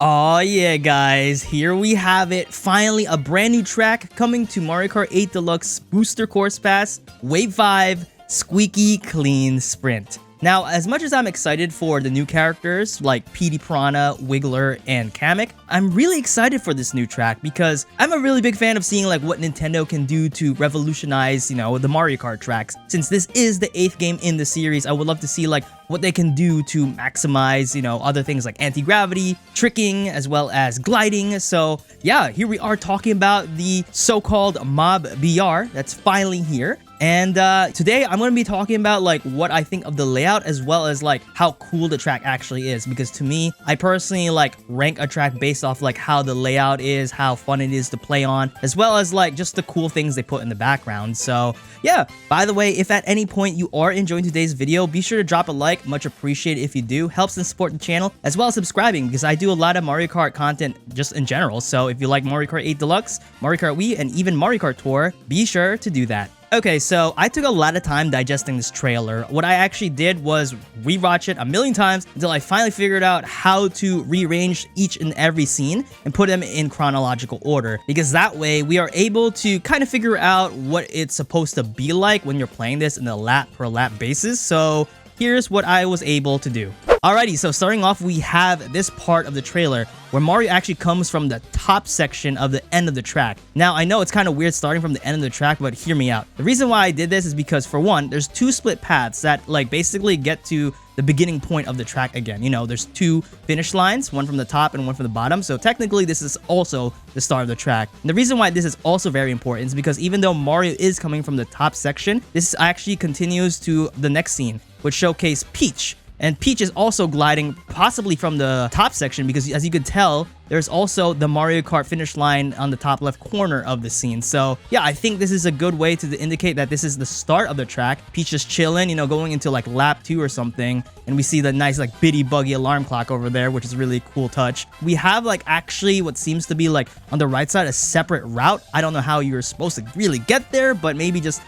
Oh yeah, guys, here we have it. Finally, a brand new track coming to Mario Kart 8 Deluxe Booster Course Pass, Wave 5, Squeaky Clean Sprint. Now, as much as I'm excited for the new characters like Petey Piranha, Wiggler, and Kamek, I'm really excited for this new track because I'm a really big fan of seeing like what Nintendo can do to revolutionize, the Mario Kart tracks. Since this is the 8th game in the series, I would love to see like what they can do to maximize, other things like anti-gravity, tricking, as well as gliding. So yeah, here we are talking about the so-called Mob BR that's finally here. And today I'm going to be talking about like what I think of the layout as well as like how cool the track actually is, because to me, I personally like rank a track based off like how the layout is, how fun it is to play on, as well as like just the cool things they put in the background. So yeah, by the way, if at any point you are enjoying today's video, be sure to drop a like, much appreciated if you do, helps and support the channel, as well as subscribing because I do a lot of Mario Kart content just in general. So if you like Mario Kart 8 Deluxe, Mario Kart Wii, and even Mario Kart Tour, be sure to do that. Okay, so I took a lot of time digesting this trailer. What I actually did was rewatch it a million times until I finally figured out how to rearrange each and every scene and put them in chronological order, because that way we are able to kind of figure out what it's supposed to be like when you're playing this in a lap per lap basis. So here's what I was able to do. Alrighty, so starting off, we have this part of the trailer where Mario actually comes from the top section of the end of the track. Now, I know it's kind of weird starting from the end of the track, but hear me out. The reason why I did this is because, for one, there's two split paths that like basically get to the beginning point of the track again. There's two finish lines, one from the top and one from the bottom. So technically, this is also the start of the track. And the reason why this is also very important is because even though Mario is coming from the top section, this actually continues to the next scene, which showcase Peach. And Peach is also gliding possibly from the top section because, as you can tell, there's also the Mario Kart finish line on the top left corner of the scene. So yeah, I think this is a good way to indicate that this is the start of the track. Peach is chilling, going into like lap 2 or something. And we see the nice like bitty buggy alarm clock over there, which is a really cool touch. We have like actually what seems to be like on the right side a separate route. I don't know how you're supposed to really get there, but maybe just,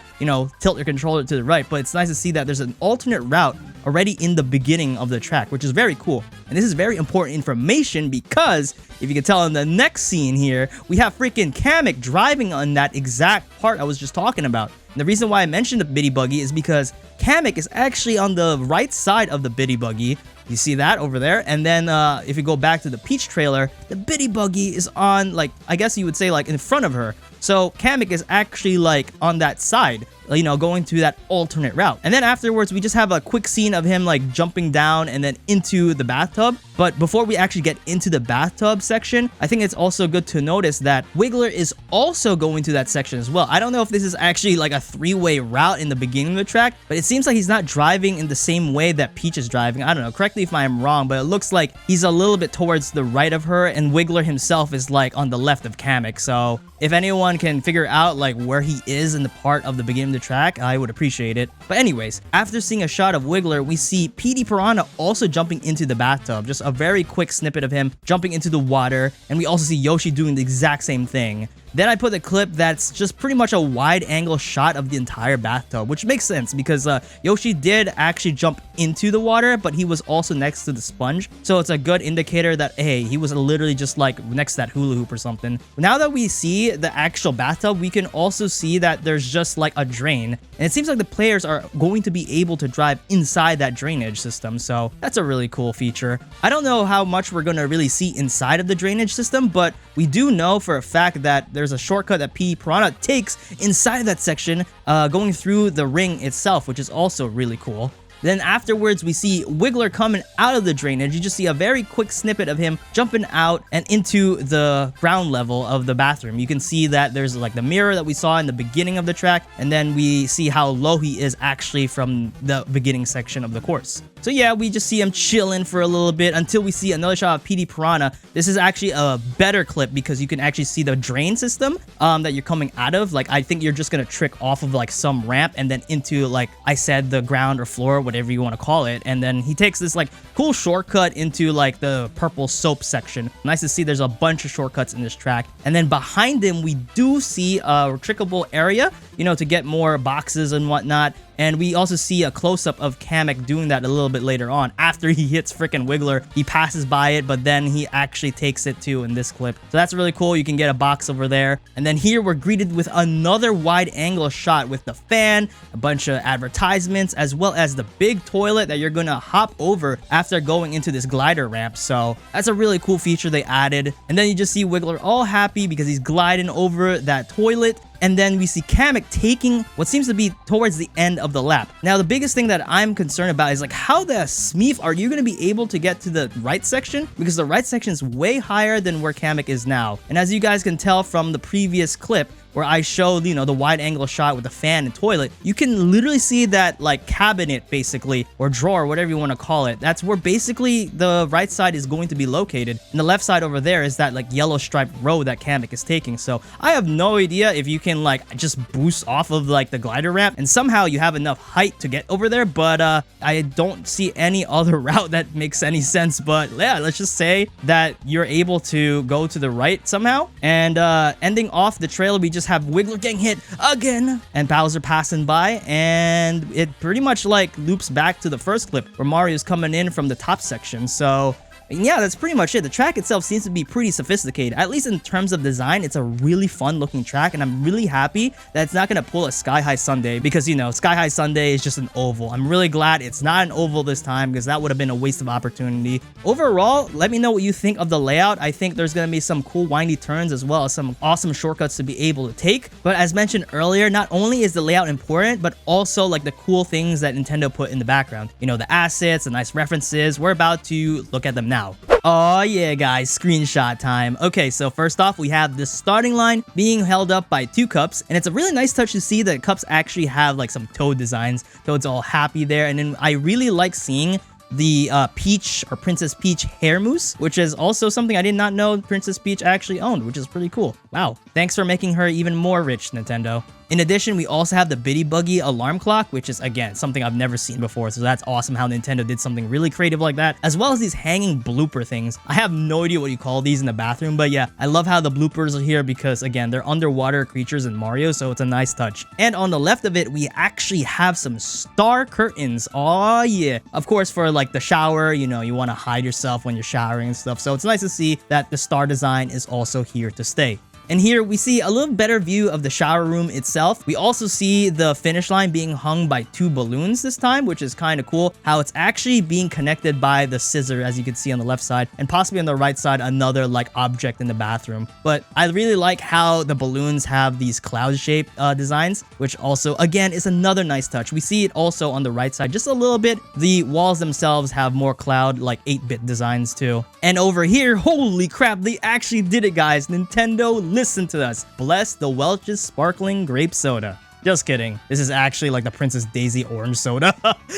tilt your controller to the right. But it's nice to see that there's an alternate route already in the beginning of the track, which is very cool. And this is very important information because if you can tell in the next scene here, we have freaking Kamek driving on that exact part I was just talking about. And the reason why I mentioned the bitty buggy is because Kamek is actually on the right side of the bitty buggy. You see that over there? And then if you go back to the Peach trailer, the bitty buggy is on, like, I guess you would say like in front of her. So Kamek is actually like on that side, going through that alternate route. And then afterwards, we just have a quick scene of him like jumping down and then into the bathtub. But before we actually get into the bathtub section, I think it's also good to notice that Wiggler is also going to that section as well. I don't know if this is actually like a three-way route in the beginning of the track, but it seems like he's not driving in the same way that Peach is driving. I don't know, correct me if I'm wrong, but it looks like he's a little bit towards the right of her and Wiggler himself is like on the left of Kamek. So if anyone can figure out like where he is in the part of the beginning of the track, I would appreciate it. But anyways, after seeing a shot of Wiggler, we see Petey Piranha also jumping into the bathtub. Just a very quick snippet of him jumping into the water. And we also see Yoshi doing the exact same thing. Then I put a clip that's just pretty much a wide angle shot of the entire bathtub, which makes sense because Yoshi did actually jump into the water, but he was also next to the sponge. So it's a good indicator that, hey, he was literally just like next to that hula hoop or something. Now that we see the actual bathtub, we can also see that there's just like a drain. And it seems like the players are going to be able to drive inside that drainage system. So that's a really cool feature. I don't know how much we're going to really see inside of the drainage system, but we do know for a fact that there's a shortcut that Petey Piranha takes inside that section, going through the ring itself, which is also really cool. Then afterwards, we see Wiggler coming out of the drainage. You just see a very quick snippet of him jumping out and into the ground level of the bathroom. You can see that there's like the mirror that we saw in the beginning of the track, and then we see how low he is actually from the beginning section of the course. So yeah, we just see him chilling for a little bit until we see another shot of Petey Piranha. This is actually a better clip because you can actually see the drain system that you're coming out of. Like, I think you're just gonna trick off of like some ramp and then into, like I said, the ground or floor, whatever you want to call it. And then he takes this like cool shortcut into like the purple soap section. Nice to see there's a bunch of shortcuts in this track. And then behind him, we do see a trickable area, to get more boxes and whatnot. And we also see a close-up of Kamek doing that a little bit later on. After he hits freaking Wiggler, he passes by it, but then he actually takes it too in this clip. So that's really cool. You can get a box over there. And then here we're greeted with another wide-angle shot with the fan, a bunch of advertisements, as well as the big toilet that you're gonna hop over after going into this glider ramp. So that's a really cool feature they added. And then you just see Wiggler all happy because he's gliding over that toilet. And then we see Kamek taking what seems to be towards the end of the lap. Now, the biggest thing that I'm concerned about is like, how the Smeef are you going to be able to get to the right section? Because the right section is way higher than where Kamek is now. And as you guys can tell from the previous clip, where I showed, you know, the wide angle shot with the fan and toilet, you can literally see that like cabinet basically, or drawer, whatever you want to call it. That's where basically the right side is going to be located. And the left side over there is that like yellow striped road that Kamek is taking. So I have no idea if you can like just boost off of like the glider ramp and somehow you have enough height to get over there. But I don't see any other route that makes any sense. But yeah, let's just say that you're able to go to the right somehow. And ending off the trailer, we just have Wiggler getting hit again and Bowser passing by, and it pretty much like loops back to the first clip where Mario's coming in from the top section. So yeah, that's pretty much it. The track itself seems to be pretty sophisticated. At least in terms of design, it's a really fun looking track, and I'm really happy that it's not going to pull a Sky High Sundae because, you know, Sky High Sundae is just an oval. I'm really glad it's not an oval this time because that would have been a waste of opportunity. Overall, let me know what you think of the layout. I think there's going to be some cool windy turns as well as some awesome shortcuts to be able to take. But as mentioned earlier, not only is the layout important, but also like the cool things that Nintendo put in the background. You know, the assets, the nice references. We're about to look at them now. Oh yeah, guys, screenshot time. Okay, so first off, we have the starting line being held up by two cups, and it's a really nice touch to see that cups actually have like some Toad designs. Toad's all happy there, and then I really like seeing the Peach or Princess Peach hair mousse, which is also something I did not know Princess Peach actually owned, which is pretty cool. Wow, thanks for making her even more rich, Nintendo. In addition, we also have the Bitty Buggy alarm clock, which is, again, something I've never seen before, so that's awesome how Nintendo did something really creative like that, as well as these hanging blooper things. I have no idea what you call these in the bathroom, but yeah, I love how the bloopers are here because, again, they're underwater creatures in Mario, so it's a nice touch. And on the left of it, we actually have some star curtains. Oh yeah. Of course, for like the shower, you know, you want to hide yourself when you're showering and stuff, so it's nice to see that the star design is also here to stay. And here we see a little better view of the shower room itself. We also see the finish line being hung by two balloons this time, which is kind of cool. How it's actually being connected by the scissor, as you can see on the left side, and possibly on the right side, another like object in the bathroom. But I really like how the balloons have these cloud-shaped designs, which also, again, is another nice touch. We see it also on the right side just a little bit. The walls themselves have more cloud, like 8-bit designs too. And over here, holy crap, they actually did it, guys. Nintendo, listen to us. Bless the Welch's sparkling grape soda. Just kidding. This is actually like the Princess Daisy orange soda.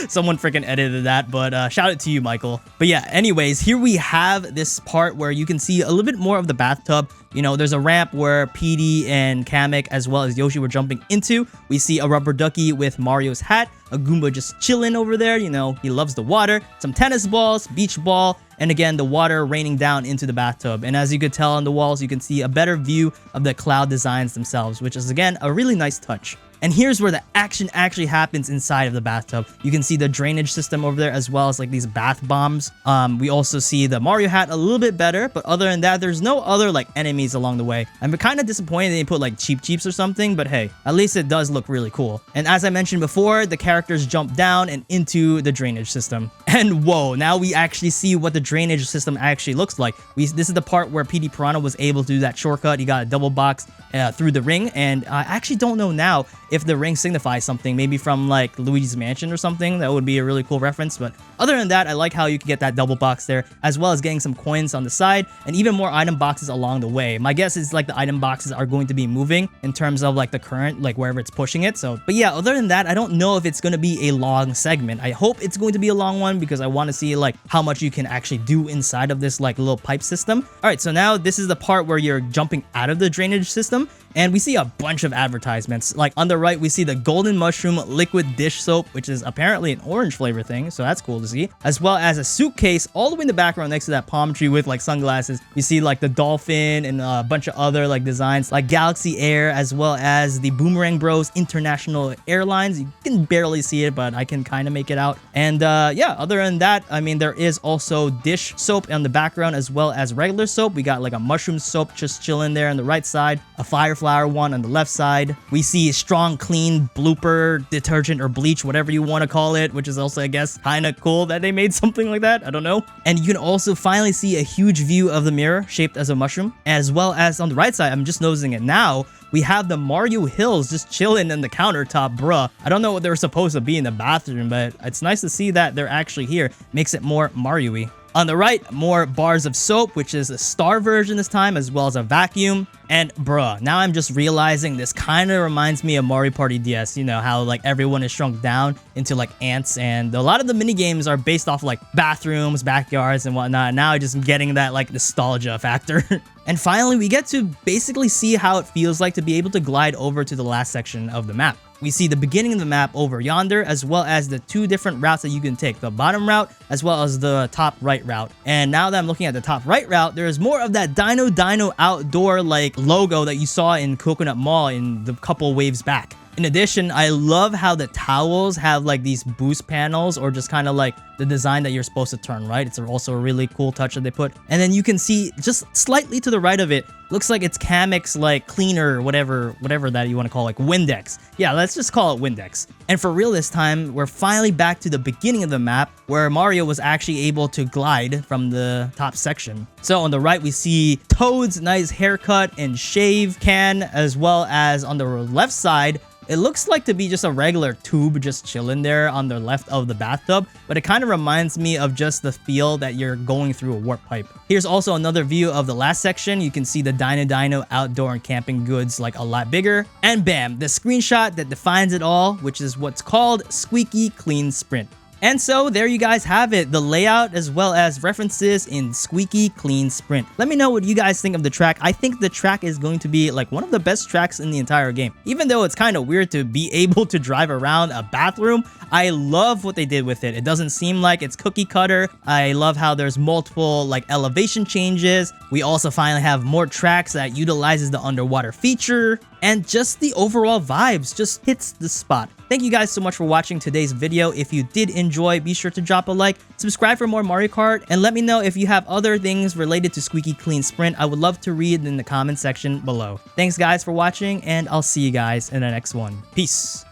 Someone freaking edited that, but shout out to you, Michael. But yeah, anyways, here we have this part where you can see a little bit more of the bathtub. You know, there's a ramp where Petey and Kamek as well as Yoshi were jumping into. We see a rubber ducky with Mario's hat, a Goomba just chilling over there. You know, he loves the water, some tennis balls, beach ball, and again, the water raining down into the bathtub. And as you could tell on the walls, you can see a better view of the cloud designs themselves, which is again, a really nice touch. And here's where the action actually happens inside of the bathtub. You can see the drainage system over there as well as like these bath bombs. We also see the Mario hat a little bit better, but other than that, there's no other like enemies along the way. I'm kind of disappointed they put like Cheep Cheeps or something, but hey, at least it does look really cool. And as I mentioned before, the characters jump down and into the drainage system. And whoa, now we actually see what the drainage system actually looks like. This is the part where Petey Piranha was able to do that shortcut. He got a double box through the ring, and I actually don't know now if the ring signifies something, maybe from like Luigi's Mansion or something. That would be a really cool reference. But other than that, I like how you can get that double box there, as well as getting some coins on the side and even more item boxes along the way. My guess is like the item boxes are going to be moving in terms of like the current, like wherever it's pushing it. So, but yeah, other than that, I don't know if it's going to be a long segment. I hope it's going to be a long one because I want to see like how much you can actually do inside of this like little pipe system. All right, so now this is the part where you're jumping out of the drainage system. And we see a bunch of advertisements. Like on the right, we see the Golden Mushroom Liquid Dish Soap, which is apparently an orange flavor thing. So that's cool to see. As well as a suitcase all the way in the background next to that palm tree with like sunglasses. You see like the dolphin and a bunch of other like designs like Galaxy Air, as well as the Boomerang Bros International Airlines. You can barely see it, but I can kind of make it out. And yeah, other than that, I mean, there is also dish soap on the background as well as regular soap. We got like a mushroom soap just chilling there on the right side, a Fireflower one on the left side. We see strong clean blooper detergent or bleach, whatever you want to call it, which is also, I guess, kind of cool that they made something like that. I don't know. And you can also finally see a huge view of the mirror shaped as a mushroom, as well as on the right side, I'm just noticing it now, we have the Mario Hills just chilling in the countertop, bruh. I don't know what they're supposed to be in the bathroom, but it's nice to see that they're actually here. Makes it more Mario-y. On the right, more bars of soap, which is a star version this time, as well as a vacuum. And bruh, now I'm just realizing this kind of reminds me of Mario Party DS. You know, how like everyone is shrunk down into like ants, and a lot of the mini games are based off like bathrooms, backyards, and whatnot. Now I'm just getting that like nostalgia factor. And finally, we get to basically see how it feels like to be able to glide over to the last section of the map. We see the beginning of the map over yonder, as well as the two different routes that you can take, the bottom route as well as the top right route. And now that I'm looking at the top right route, there is more of that Dino outdoor like logo that you saw in Coconut Mall in the couple waves back. In addition, I love how the towels have like these boost panels, or just kind of like the design that you're supposed to turn, right? It's also a really cool touch that they put. And then you can see just slightly to the right of it, looks like it's Kamek's like cleaner, whatever that you want to call it, like Windex. Yeah, let's just call it Windex. And for real this time, we're finally back to the beginning of the map where Mario was actually able to glide from the top section. So on the right, we see Toad's nice haircut and shave can, as well as on the left side, it looks like to be just a regular tube just chilling there on the left of the bathtub, but it kind of reminds me of just the feel that you're going through a warp pipe. Here's also another view of the last section. You can see the Dino outdoor and camping goods like a lot bigger. And bam, the screenshot that defines it all, which is what's called Squeaky Clean Sprint. And so there you guys have it, the layout as well as references in Squeaky Clean Sprint. Let me know what you guys think of the track. I think the track is going to be like one of the best tracks in the entire game. Even though it's kind of weird to be able to drive around a bathroom, I love what they did with it. It doesn't seem like it's cookie cutter. I love how there's multiple like elevation changes. We also finally have more tracks that utilizes the underwater feature, and just the overall vibes just hits the spot. Thank you guys so much for watching today's video. If you did enjoy, be sure to drop a like, subscribe for more Mario Kart, and let me know if you have other things related to Squeaky Clean Sprint. I would love to read in the comment section below. Thanks guys for watching, and I'll see you guys in the next one. Peace.